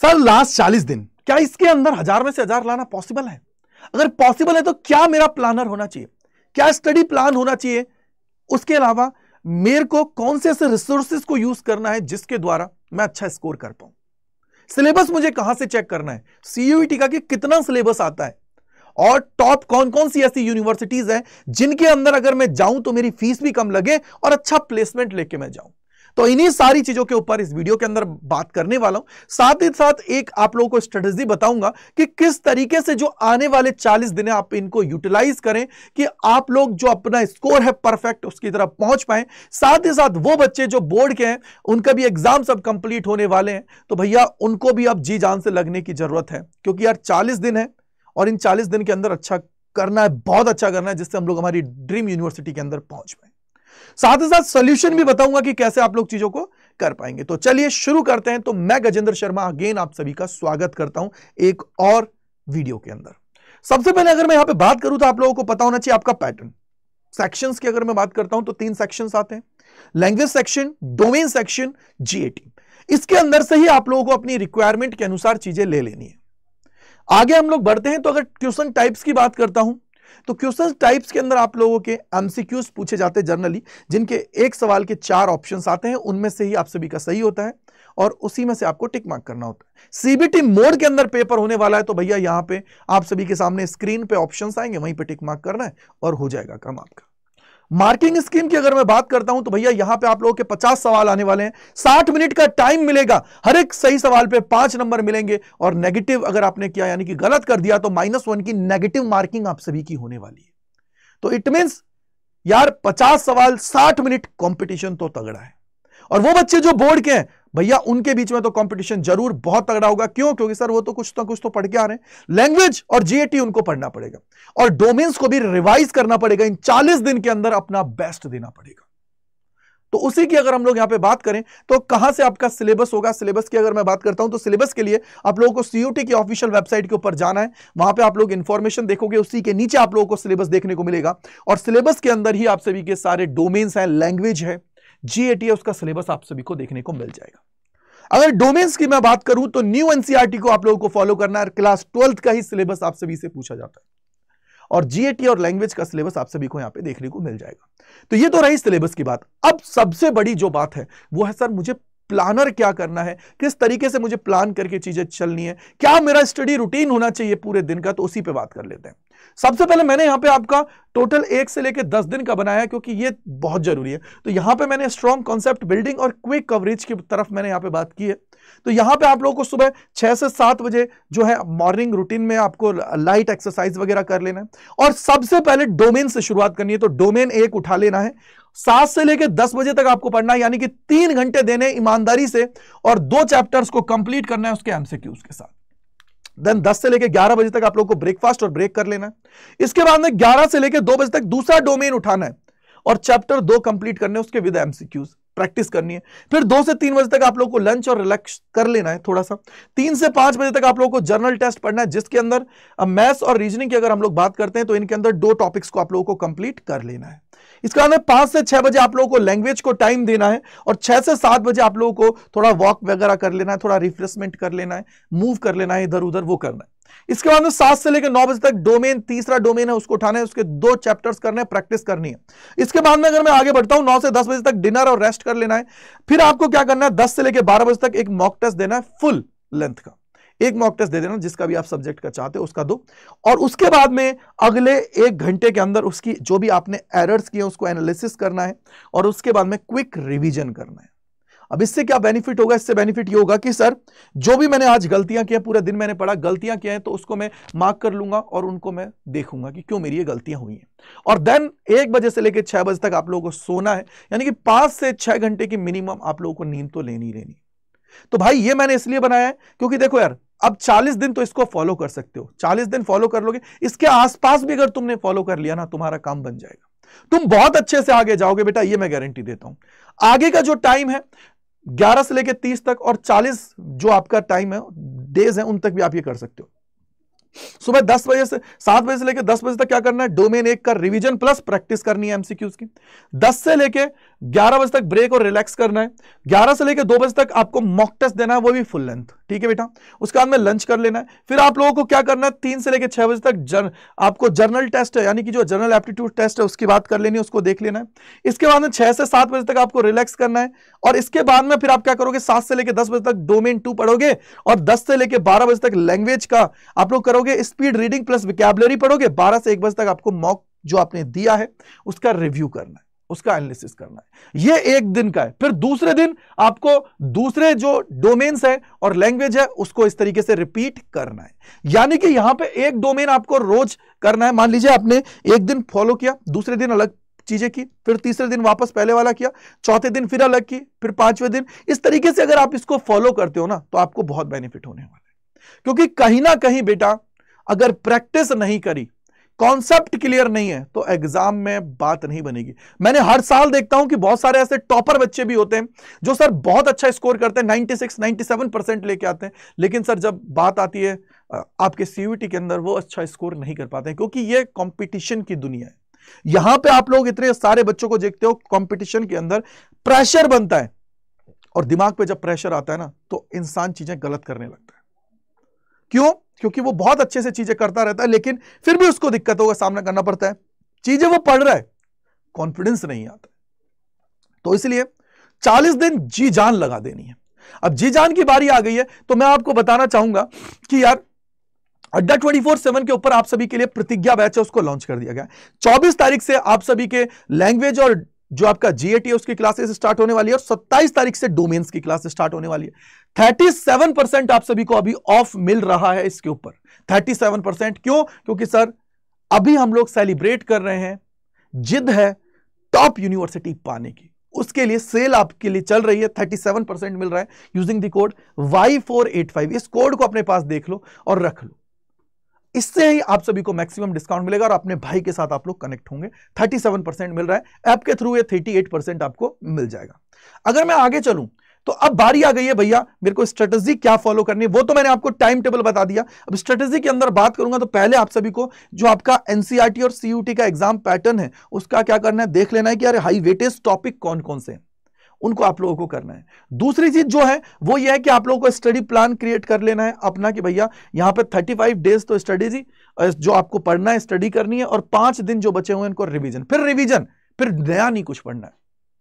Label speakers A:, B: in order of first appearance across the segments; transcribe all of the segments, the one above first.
A: Sir last 40 दिन, क्या इसके अंदर 1000 में से 1000 लाना पॉसिबल है? अगर पॉसिबल है तो क्या मेरा प्लानर होना चाहिए, क्या स्टडी प्लान होना चाहिए, उसके अलावा मेरे को कौन से ऐसे रिसोर्सेज को यूज करना है जिसके द्वारा मैं अच्छा स्कोर कर पाऊं, सिलेबस मुझे कहां से चेक करना है, सीयूईटी का कि कितना सिलेबस आता है, और टॉप कौन कौन सी ऐसी यूनिवर्सिटीज हैं जिनके अंदर अगर मैं जाऊं तो मेरी फीस भी कम लगे और अच्छा प्लेसमेंट लेके मैं जाऊं। तो इन्हीं सारी चीजों के ऊपर इस वीडियो के अंदर बात करने वाला हूं। साथ ही साथ एक आप लोगों को स्ट्रेटेजी बताऊंगा कि किस तरीके से जो आने वाले 40 दिन आप इनको यूटिलाइज करें कि आप लोग जो अपना स्कोर है परफेक्ट उसकी तरफ पहुंच पाए। साथ ही साथ वो बच्चे जो बोर्ड के हैं उनका भी एग्जाम सब कंप्लीट होने वाले हैं, तो भैया उनको भी अब जी जान से लगने की जरूरत है, क्योंकि यार 40 दिन है और इन 40 दिन के अंदर अच्छा करना है, बहुत अच्छा करना है, जिससे हम लोग हमारी ड्रीम यूनिवर्सिटी के अंदर पहुंच पाए। साथ ही साथ सॉल्यूशन भी बताऊंगा कि कैसे आप लोग चीजों को कर पाएंगे। तो चलिए शुरू करते हैं। तो मैं गजेंद्र शर्मा अगेन आप सभी का स्वागत करता हूं एक और वीडियो के अंदर। सबसे पहले अगर मैं यहां पे बात करूं तो आप लोगों को पता होना चाहिए आपका पैटर्न। सेक्शंस की अगर मैं बात करता हूं तो 3 सेक्शंस आते हैं, language section, domain section, GAT. इसके अंदर से ही आप लोगों को अपनी रिक्वायरमेंट के अनुसार चीजें ले लेनी है। आगे हम लोग बढ़ते हैं तो अगर क्वेश्चन टाइप्स की बात करता हूं तो क्वेश्चन टाइप्स के अंदर आप लोगों के एमसीक्यूज पूछे जाते हैं जनरली, जिनके एक सवाल के 4 ऑप्शंस आते हैं, उनमें से ही आप सभी का सही होता है और उसी में से आपको टिक मार्क करना होता है। सीबीटी मोड के अंदर पेपर होने वाला है, तो भैया यहां पे आप सभी के सामने स्क्रीन पे ऑप्शंस आएंगे, वहीं पे टिक मार्क करना है और हो जाएगा काम आपका। मार्किंग स्कीम की अगर मैं बात करता हूं तो भैया यहां पे आप लोगों के 50 सवाल आने वाले हैं, 60 मिनट का टाइम मिलेगा, हर एक सही सवाल पे 5 नंबर मिलेंगे और नेगेटिव अगर आपने किया यानी कि गलत कर दिया तो -1 की नेगेटिव मार्किंग आप सभी की होने वाली है। तो इट मींस यार 50 सवाल 60 मिनट कंपटीशन तो तगड़ा है। और वो बच्चे जो बोर्ड के हैं भैया उनके बीच में तो कंपटीशन जरूर बहुत तगड़ा होगा। क्यों? क्योंकि सर वो तो कुछ ना कुछ तो पढ़ के आ रहे हैं। लैंग्वेज और जीएटी उनको पढ़ना पड़ेगा और डोमेन्स को भी रिवाइज करना पड़ेगा। इन 40 दिन के अंदर अपना बेस्ट देना पड़ेगा। तो उसी की अगर हम लोग यहां पे बात करें तो कहां से आपका सिलेबस होगा। सिलेबस की अगर मैं बात करता हूं तो सिलेबस के लिए आप लोगों को सीयूटी की ऑफिशियल वेबसाइट के ऊपर जाना है, वहां पे आप लोग इंफॉर्मेशन देखोगे, उसी के नीचे आप लोगों को सिलेबस देखने को मिलेगा और सिलेबस के अंदर ही आप सभी के सारे डोमेन्स हैं, लैंग्वेज है, जीएटी है, उसका सिलेबस आप सभी को देखने को मिल जाएगा। अगर डोमेन्स की मैं बात करूं तो न्यू एनसीईआरटी को आप लोगों को फॉलो करना है। क्लास 12th का ही सिलेबस आप सभी से पूछा जाता है और जीएटी और लैंग्वेज का सिलेबस आप सभी को यहां पे देखने को मिल जाएगा। तो ये तो रही सिलेबस की बात। अब सबसे बड़ी जो बात है वो है सर मुझे प्लानर क्या करना है, किस तरीके से मुझे प्लान करके चीजें चलनी है, क्या मेरा स्टडी रूटीन होना चाहिए पूरे दिन का। तो उसी पे बात कर लेते हैं। सबसे पहले मैंने यहां पे आपका टोटल 1 से लेकर 10 दिन का बनाया है, क्योंकि ये बहुत जरूरी है। तो यहां पे मैंने स्ट्रॉन्ग कॉन्सेप्ट बिल्डिंग और क्विक कवरेज की तरफ मैंने यहां पे बात की है। तो यहां पे आप लोगों को सुबह 6 से 7 बजे जो है मॉर्निंग रूटीन में आपको लाइट एक्सरसाइज वगैरह कर लेना है और सबसे पहले डोमेन से शुरुआत करनी है। तो डोमेन 1 उठा लेना है, 7 से लेकर 10 बजे तक आपको पढ़ना है, यानी कि 3 घंटे देने ईमानदारी से और 2 चैप्टर्स को कंप्लीट करना है उसके एमसीक्यूज के साथ। देन 10 से लेकर 11 बजे तक आप लोग को ब्रेकफास्ट और ब्रेक कर लेना है। इसके बाद में 11 से लेकर 2 बजे तक दूसरा डोमेन उठाना है और चैप्टर 2 कंप्लीट करने उसके विद एमसीक्यूज प्रैक्टिस करनी है। फिर 2 से 3 बजे तक आप लोग को लंच और रिलैक्स कर लेना है थोड़ा सा। 3 से 5 बजे तक आप लोगों को जर्नल टेस्ट पढ़ना है, जिसके अंदर मैथ्स और रीजनिंग की अगर हम लोग बात करते हैं तो इनके अंदर 2 टॉपिक्स को आप लोगों को कंप्लीट कर लेना है। इसके बाद 5 से 6 बजे आप लोगों को लैंग्वेज को टाइम देना है और 6 से 7 बजे आप लोगों को थोड़ा वॉक वगैरह कर लेना है, थोड़ा रिफ्रेशमेंट कर लेना है, मूव कर लेना है इधर उधर, वो करना है। इसके बाद में 7 से लेकर 9 बजे तक डोमेन, तीसरा डोमेन है उसको उठाना है, उसके 2 चैप्टर्स करने हैं, प्रैक्टिस करनी है। इसके बाद में अगर मैं आगे बढ़ता हूं 9 से 10 बजे तक डिनर और रेस्ट कर लेना है। फिर आपको क्या करना है, 10 से लेकर 12 बजे तक एक मॉक टेस्ट देना है, फुल लेंथ का एक मॉक टेस्ट दे देना, जिसका भी आप सब्जेक्ट का चाहते हो उसका दो। और उसके बाद में अगले 1 घंटे के अंदर उसकी जो भी आपने एरर्स किए उसको एनालिसिस करना है और उसके बाद में क्विक रिवीजन करना है। अब इससे क्या बेनिफिट होगा? इससे बेनिफिट ये होगा कि सर जो भी मैंने आज गलतियां की हैं, पूरे दिन मैंने पढ़ा, गलतियां की हैं तो उसको मैं मार्क कर लूंगा और उनको मैं देखूंगा कि क्यों मेरी ये गलतियां हुई हैं। और देन 1 बजे से लेकर 6 बजे तक आप लोगों को सोना है, यानी कि 5 से 6 घंटे की मिनिमम आप लोगों को नींद तो लेनी ही लेनी। तो भाई ये मैंने इसलिए बनाया है क्योंकि देखो यार, अब 40 दिन तो इसको फॉलो कर सकते हो, 40 दिन फॉलो कर लोगे, इसके आसपास भी अगर तुमने फॉलो कर लिया ना, तुम्हारा काम बन जाएगा, तुम बहुत अच्छे से आगे जाओगे बेटा, ये मैं गारंटी देता हूं। आगे का जो टाइम है 11 से लेकर 30 तक और 40 जो आपका टाइम है, डेज है, उन तक भी आप ये कर सकते हो। सुबह 10 बजे से 7 बजे से लेकर 10 बजे तक क्या करना है, डोमेन 1 का रिवीजन प्लस प्रैक्टिस करनी है एमसीक्यूज की। 10 से लेकर 11 बजे तक ब्रेक और रिलैक्स करना है। 11 से लेकर 2 बजे तक आपको मॉक टेस्ट देना है, वो भी फुल लेंथ, ठीक है बेटा। उसके बाद में लंच कर लेना है। फिर आप लोगों को क्या करना है, 3 से लेकर 6 बजे तक आपको जर्नल टेस्ट है, यानी कि जो जनरल एप्टीट्यूड टेस्ट है उसकी बात कर लेनी है, उसको देख लेना है। इसके बाद में 6 से 7 बजे तक आपको रिलैक्स करना है। और इसके बाद में फिर आप क्या करोगे, 7 से लेकर 10 बजे तक डोमेन 2 पढ़ोगे और 10 से लेकर 12 बजे तक लैंग्वेज का आप लोग करोगे स्पीड रीडिंग प्लस विकैबुलरी पढ़ोगे। 12 से 1 बजे तक आपको मॉक जो आपने दिया है उसका रिव्यू करना है, उसका एनालिसिस करना है। ये एक दिन का है। फिर दूसरे दिन आपको दूसरे जो डोमेन्स है और लैंग्वेज है उसको इस तरीके से रिपीट करना है। यानी कि यहां पे एक डोमेन आपको रोज करना है। मान लीजिए आपने एक दिन फॉलो किया, दूसरे दिन अलग चीजें की, फिर तीसरे दिन वापस पहले वाला किया, चौथे दिन फिर अलग की, फिर 5वें दिन। इस तरीके से अगर आप इसको फॉलो करते हो ना तो आपको बहुत बेनिफिट होने वाला है। क्योंकि कहीं ना कहीं बेटा अगर प्रैक्टिस नहीं करी, कॉन्सेप्ट क्लियर नहीं है, तो एग्जाम में बात नहीं बनेगी। मैंने हर साल देखता हूं कि बहुत सारे ऐसे टॉपर बच्चे भी होते हैं जो सर बहुत अच्छा स्कोर करते हैं, 96-97% लेके आते हैं, लेकिन सर जब बात आती है आपके सीयूईटी के अंदर वो अच्छा स्कोर नहीं कर पाते हैं, क्योंकि ये कंपटीशन की दुनिया है। यहां पे आप लोग इतने सारे बच्चों को देखते हो, कंपटीशन के अंदर प्रेशर बनता है और दिमाग पे जब प्रेशर आता है ना तो इंसान चीजें गलत करने लगता है। क्यों? क्योंकि वो बहुत अच्छे से चीजें करता रहता है लेकिन फिर भी उसको दिक्कतों का सामना करना पड़ता है। चीजें वो पढ़ रहा है, कॉन्फिडेंस नहीं आता। तो इसलिए 40 दिन जी जान लगा देनी है। अब जी जान की बारी आ गई है तो मैं आपको बताना चाहूंगा कि यार अड्डा 24/7 के ऊपर आप सभी के लिए प्रतिज्ञा बैच है, उसको लॉन्च कर दिया गया। 24 तारीख से आप सभी के लैंग्वेज और जो आपका जीएटी है उसकी क्लासेस स्टार्ट होने वाली है और 27 तारीख से डोमेन्स की क्लास स्टार्ट होने वाली है। 37% आप सभी को अभी ऑफ मिल रहा है इसके ऊपर। 37% क्यों? क्योंकि सर अभी हम लोग सेलिब्रेट कर रहे हैं, जिद है टॉप यूनिवर्सिटी पाने की, उसके लिए सेल आपके लिए चल रही है। 37% मिल रहा है यूजिंग द कोड Y485। इस कोड को अपने पास देख लो और रख लो, इससे ही आप सभी को मैक्सिमम डिस्काउंट मिलेगा और अपने भाई के साथ आप लोग कनेक्ट होंगे। 37% मिल रहा है ऐप के थ्रू, ये 38% आपको मिल जाएगा। अगर मैं आगे चलूं तो अब बारी आ गई है भैया मेरे को स्ट्रेटेजी क्या फॉलो करनी है, वो तो मैंने आपको टाइम टेबल बता दिया। अब स्ट्रेटेजी के अंदर बात करूंगा तो पहले आप सभी को जो आपका एनसीईआरटी और सीयूटी का एग्जाम पैटर्न है उसका क्या करना है, देख लेना है कि यार हाई वेटेज टॉपिक कौन कौन से हैं, उनको आप लोगों को करना है। दूसरी चीज जो है वो ये है कि आप लोगों को स्टडी प्लान क्रिएट कर लेना है अपना, कि भैया यहां पे 35 डेज तो स्टडी जी जो आपको पढ़ना है, स्टडी करनी है, और 5 दिन जो बचे हुए हैं उनको रिवीजन, फिर नया नहीं कुछ पढ़ना है,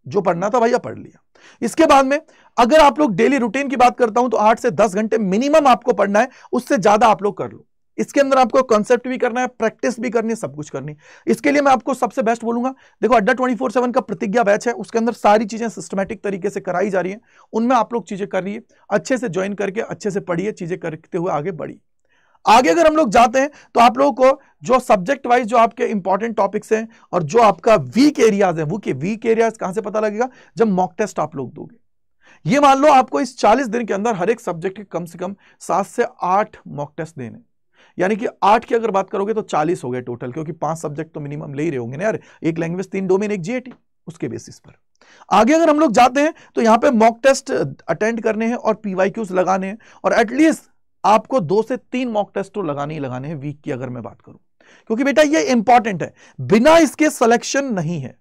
A: जो पढ़ना था भैया पढ़ लिया। इसके बाद में अगर आप लोग डेली रूटीन की बात करता हूं तो 8 से 10 घंटे मिनिमम आपको पढ़ना है, उससे ज्यादा आप लोग कर लो। इसके अंदर आपको कॉन्सेप्ट भी करना है, प्रैक्टिस भी करनी है, सब कुछ करनी है। इसके लिए मैं आपको सबसे बेस्ट बोलूंगा, देखो अड्डा 24/7 का प्रतिज्ञा बैच है, उसके अंदर सारी चीजें सिस्टमैटिक तरीके से कराई जा रही है, उनमें आप लोग चीजें कर रही है, अच्छे से ज्वाइन करके अच्छे से पढ़िए, चीजें करते हुए आगे बढ़िए। आगे अगर हम लोग जाते हैं तो आप लोगों को जो सब्जेक्ट वाइज जो आपके इंपॉर्टेंट टॉपिक्स हैं और जो आपका वीक एरियाज है, वो के वीक एरियाज कहां से पता लगेगा, जब मॉक टेस्ट आप लोग दोगे। ये मान लो आपको इस 40 दिन के अंदर हर एक सब्जेक्ट के कम से कम 7 से 8 मॉक टेस्ट देने, यानी कि 8 की अगर बात करोगे तो 40 हो गए टोटल, क्योंकि 5 सब्जेक्ट तो मिनिमम ले ही रहे होंगे ना यार, एक लैंग्वेज, 3 डोमेन, एक जीएटी, उसके बेसिस पर। आगे अगर हम लोग जाते हैं तो यहां पे मॉक टेस्ट अटेंड करने हैं और पीवाईक्यूज लगाने हैं, और एटलीस्ट आपको 2 से 3 मॉक टेस्ट तो लगाने ही लगाने हैं वीक की अगर मैं बात करूं, क्योंकि बेटा ये इंपॉर्टेंट है, बिना इसके सिलेक्शन नहीं है,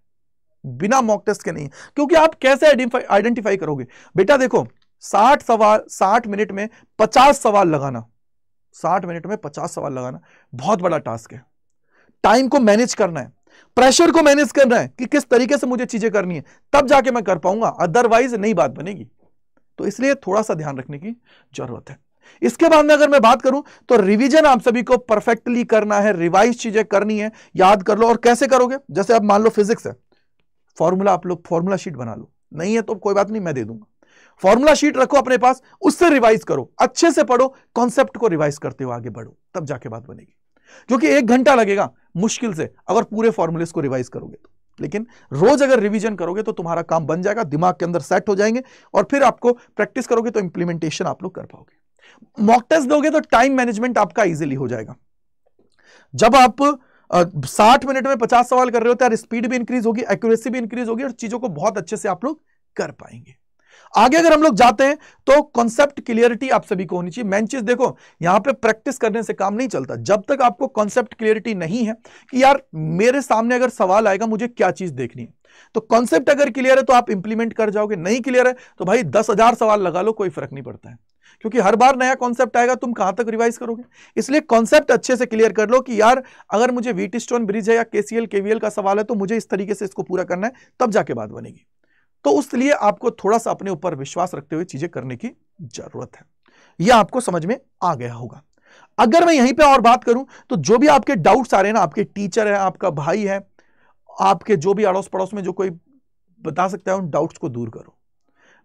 A: बिना मॉक टेस्ट के नहीं। क्योंकि आप कैसे आइडेंटिफाई करोगे बेटा, देखो 60 मिनट में 50 सवाल लगाना, 60 मिनट में 50 सवाल लगाना बहुत बड़ा टास्क है। टाइम को मैनेज करना है, प्रेशर को मैनेज करना है कि किस तरीके से मुझे चीजें करनी है, तब जाके मैं कर पाऊंगा, अदरवाइज नहीं बात बनेगी। तो इसलिए थोड़ा सा ध्यान रखने की जरूरत है। इसके बाद में अगर मैं बात करूं तो रिवीजन आप सभी को परफेक्टली करना है, रिवाइज चीजें करनी है, याद कर लो। और कैसे करोगे, जैसे अब मान लो फिजिक्स है, फॉर्मूला आप लोग फॉर्मूला शीट बना लो, नहीं है तो कोई बात नहीं मैं दे दूंगा, फॉर्मूला शीट रखो अपने पास, उससे रिवाइज करो, अच्छे से पढ़ो, कॉन्सेप्ट को रिवाइज करते हुए आगे बढ़ो, तब जाके बात बनेगी। क्योंकि 1 घंटा लगेगा मुश्किल से अगर पूरे फॉर्मूले को रिवाइज करोगे तो, लेकिन रोज अगर रिवीजन करोगे तो तुम्हारा काम बन जाएगा, दिमाग के अंदर सेट हो जाएंगे, और फिर आपको प्रैक्टिस करोगे तो इंप्लीमेंटेशन आप लोग कर पाओगे। मॉक टेस्ट दोगे तो टाइम मैनेजमेंट आपका इजीली हो जाएगा। जब आप 60 मिनट में 50 सवाल कर रहे हो तो यार स्पीड भी इंक्रीज होगी, एक्यूरेसी भी इंक्रीज होगी, और चीजों को बहुत अच्छे से आप लोग कर पाएंगे। आगे अगर हम लोग जाते हैं तो कॉन्सेप्ट क्लियरिटी आप सभी को होनी चाहिए। मेन चीज देखो, यहां पे प्रैक्टिस करने से काम नहीं चलता। जब तक आपको कॉन्सेप्ट क्लियरिटी नहीं है कि यार मेरे सामने अगर सवाल आएगा मुझे क्या चीज देखनी है, तो कॉन्सेप्ट अगर क्लियर है तो आप इंप्लीमेंट कर जाओगे, नहीं क्लियर है तो भाई 10,000 सवाल लगा लो, कोई फर्क नहीं पड़ता है, क्योंकि हर बार नया कॉन्सेप्ट आएगा, तुम कहां तक रिवाइज करोगे। इसलिए कॉन्सेप्ट अच्छे से क्लियर कर लो कि यार अगर मुझे व्हीटस्टोन ब्रिज है या केसीएल केवीएल का सवाल है तो मुझे इस तरीके से इसको पूरा करना है, तब जाके बात बनेगी। तो उस लिए आपको थोड़ा सा अपने ऊपर विश्वास रखते हुए चीजें करने की जरूरत है। यह आपको समझ में आ गया होगा। अगर मैं यहीं पे और बात करूं तो जो भी आपके डाउट्स आ रहे हैं ना, आपके टीचर है, आपका भाई है, आपके जो भी अड़ोस पड़ोस में जो कोई बता सकता है, उन डाउट्स को दूर करो।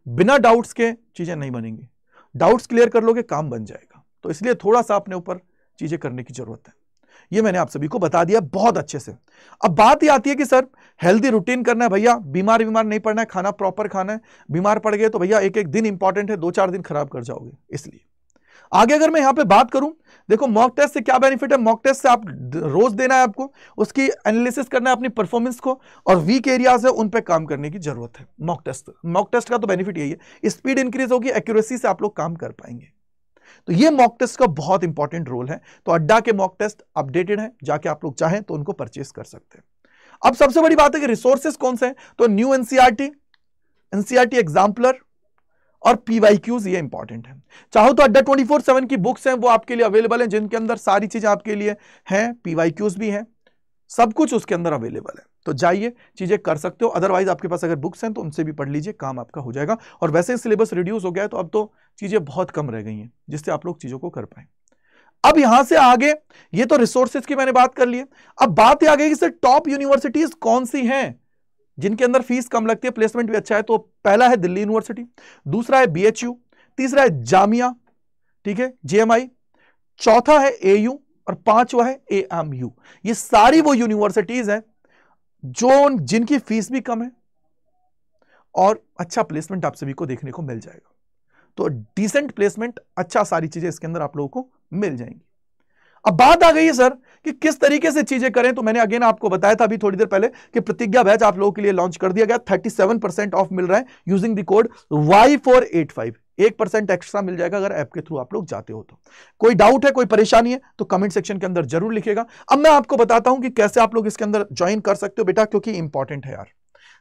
A: बिना डाउट्स के चीजें नहीं बनेंगी। डाउट्स क्लियर कर लोगे, काम बन जाएगा। तो इसलिए थोड़ा सा अपने ऊपर चीजें करने की जरूरत है। ये मैंने आप सभी को बता दिया बहुत अच्छे से। अब बात ये आती है कि सर हेल्दी रूटीन करना है भैया, बीमार नहीं पड़ना है, खाना प्रॉपर खाना है। बीमार पड़ गए तो भैया एक एक दिन इंपॉर्टेंट है, 2-4 दिन खराब कर जाओगे। इसलिए आगे अगर मैं यहां पे बात करूं, देखो मॉक टेस्ट से क्या बेनिफिट है। मॉक टेस्ट से आप रोज देना है, आपको उसकी एनालिसिस करना है अपनी परफॉर्मेंस को, और वीक एरियाज है उन पे काम करने की जरूरत है। मॉक टेस्ट का तो बेनिफिट यही है, स्पीड इंक्रीज होगी, एक्यूरेसी से आप लोग काम कर पाएंगे। तो ये मॉक टेस्ट का बहुत इंपॉर्टेंट रोल है। तो अड्डा के मॉक टेस्ट अपडेटेड है, जाके आप लोग चाहें तो उनको परचेस कर सकते हैं। अब सबसे बड़ी बात है कि रिसोर्सेज कौन से हैं, तो न्यू एनसीईआरटी एग्जाम्पलर और पीवाईक्यूज, ये इंपॉर्टेंट है। चाहो तो अड्डा 24/7 की बुक्स हैं, वो आपके लिए अवेलेबल हैं, जिनके अंदर सारी चीजें आपके लिए हैं, पीवाईक्यूज भी हैं, सब कुछ उसके अंदर अवेलेबल है। तो जाइए चीजें कर सकते हो। अदरवाइज आपके पास अगर बुक्स हैं तो उनसे भी पढ़ लीजिए, काम आपका हो जाएगा। और वैसे ही सिलेबस रिड्यूस हो गया है, तो अब तो चीजें बहुत कम रह गई हैं जिससे आप लोग चीजों को कर पाए। अब यहां से आगे, ये तो रिसोर्सेज की मैंने बात कर ली है। अब बात आ गई कि सर टॉप यूनिवर्सिटीज कौन सी हैं जिनके अंदर फीस कम लगती है, प्लेसमेंट भी अच्छा है। तो पहला है दिल्ली यूनिवर्सिटी, दूसरा है बीएचयू, तीसरा है जामिया, ठीक है, जेएमआई, चौथा है एयू और पांचवा है एएमयू। ये सारी वो यूनिवर्सिटीज हैं जिनकी फीस भी कम है और अच्छा प्लेसमेंट आप सभी को देखने को मिल जाएगा। तो डिसेंट प्लेसमेंट, अच्छा, सारी चीजें इसके अंदर आप लोगों को मिल जाएंगी। अब बात आ गई है सर कि किस तरीके से चीजें करें। तो मैंने अगेन आपको बताया था अभी थोड़ी देर पहले कि प्रतिज्ञा बैच आप लोगों के लिए लॉन्च कर दिया गया। 37% ऑफ मिल रहा है using the code Y485। 1% extra मिल जाएगा अगर ऐप के थ्रू आप लोग जाते हो तो। कोई डाउट है, कोई परेशानी है तो कमेंट सेक्शन के अंदर जरूर लिखेगा। अब मैं आपको बताता हूं कि कैसे आप लोग इसके अंदर ज्वाइन कर सकते हो बेटा, क्योंकि इंपॉर्टेंट है यार।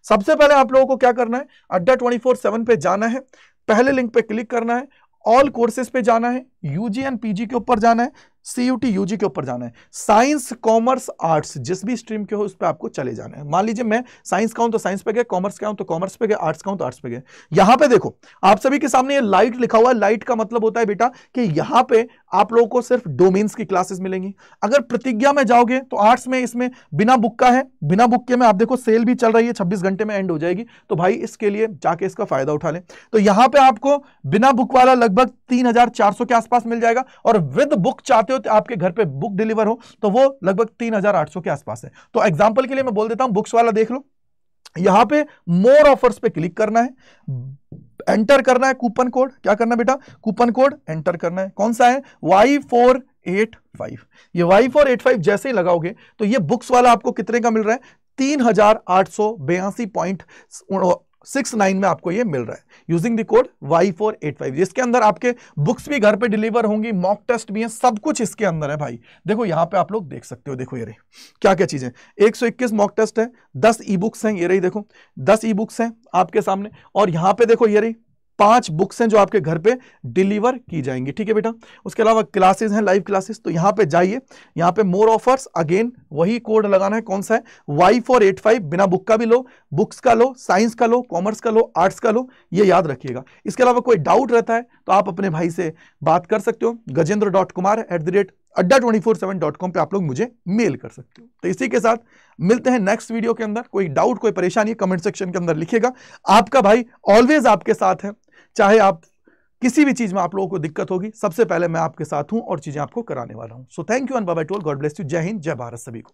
A: सबसे पहले आप लोगों को क्या करना है, अड्डा 24/7 पे जाना है, पहले लिंक पे क्लिक करना है, ऑल कोर्सेज पे जाना है, यूजी एंड पीजी के ऊपर जाना है, सीयूटी यूजी के ऊपर जाना है, साइंस कॉमर्स आर्ट्स जिस भी स्ट्रीम के हो उस पे आपको चले जाना है। मान लीजिए मैं साइंस का हूं तो साइंस पे गए, कॉमर्स का हूं तो कॉमर्स पे गए, आर्ट्स का हूं तो आर्ट्स पे गए। यहां पे देखो आप सभी के सामने ये लाइट लिखा हुआ है। लाइट का मतलब होता है बेटा कि यहां पे आप लोगों को सिर्फ डोमेन्स की क्लासेस मिलेंगी। अगर प्रतिज्ञा में जाओगे तो आर्ट्स में इसमें बिना बुक का है, बिना बुक के में आप देखो सेल भी चल रही है, 26 घंटे में एंड हो जाएगी। तो भाई इसके लिए जाके इसका फायदा उठा लें। तो यहां पे आपको बिना बुक वाला लगभग 3,400 के आसपास मिल जाएगा, और विद बुक चाहते हो तो आपके घर पे बुक डिलीवर हो तो वो लगभग 3,800 के आसपास है। तो एग्जांपल के लिए मैं बोल देता हूं, बुक्स वाला देख लो, यहां पे मोर ऑफर्स पे क्लिक करना है, एंटर करना है कूपन कोड। क्या करना है बेटा, कूपन कोड एंटर करना है। कौन सा है, Y485। ये Y485 जैसे ही लगाओगे तो ये बुक्स वाला आपको कितने का मिल रहा है, 3,882.69 में आपको ये मिल रहा है यूजिंग द कोड Y485। जिसके अंदर आपके बुक्स भी घर पे डिलीवर होंगी, मॉक टेस्ट भी है, सब कुछ इसके अंदर है भाई। देखो यहां पे आप लोग देख सकते हो, देखो ये रही क्या क्या चीजें, 121 मॉक टेस्ट है, 10 ई बुक्स हैं, ये रही देखो 10 ई बुक्स हैं आपके सामने, और यहां पे देखो ये रही 5 बुक्स हैं जो आपके घर पे डिलीवर की जाएंगी। ठीक है बेटा, उसके अलावा क्लासेस हैं, लाइव क्लासेस। तो यहां पे जाइए, यहां पे मोर ऑफर्स, अगेन वही कोड लगाना है, कौन सा है, Y485। बिना बुक का भी लो, बुक्स का लो, साइंस का लो, कॉमर्स का लो, आर्ट्स का लो, ये याद रखिएगा। इसके अलावा कोई डाउट रहता है तो आप अपने भाई से बात कर सकते हो, gajendra.kumar@adda247.com पे आप लोग मुझे मेल कर सकते हो। तो इसी के साथ मिलते हैं नेक्स्ट वीडियो के अंदर। कोई डाउट, कोई परेशानी कमेंट सेक्शन के अंदर लिखिएगा। आपका भाई ऑलवेज आपके साथ है, चाहे आप किसी भी चीज में आप लोगों को दिक्कत होगी, सबसे पहले मैं आपके साथ हूं और चीजें आपको कराने वाला हूं। So thank you and bye bye to all, god bless you, जय हिंद, जय भारत सभी को।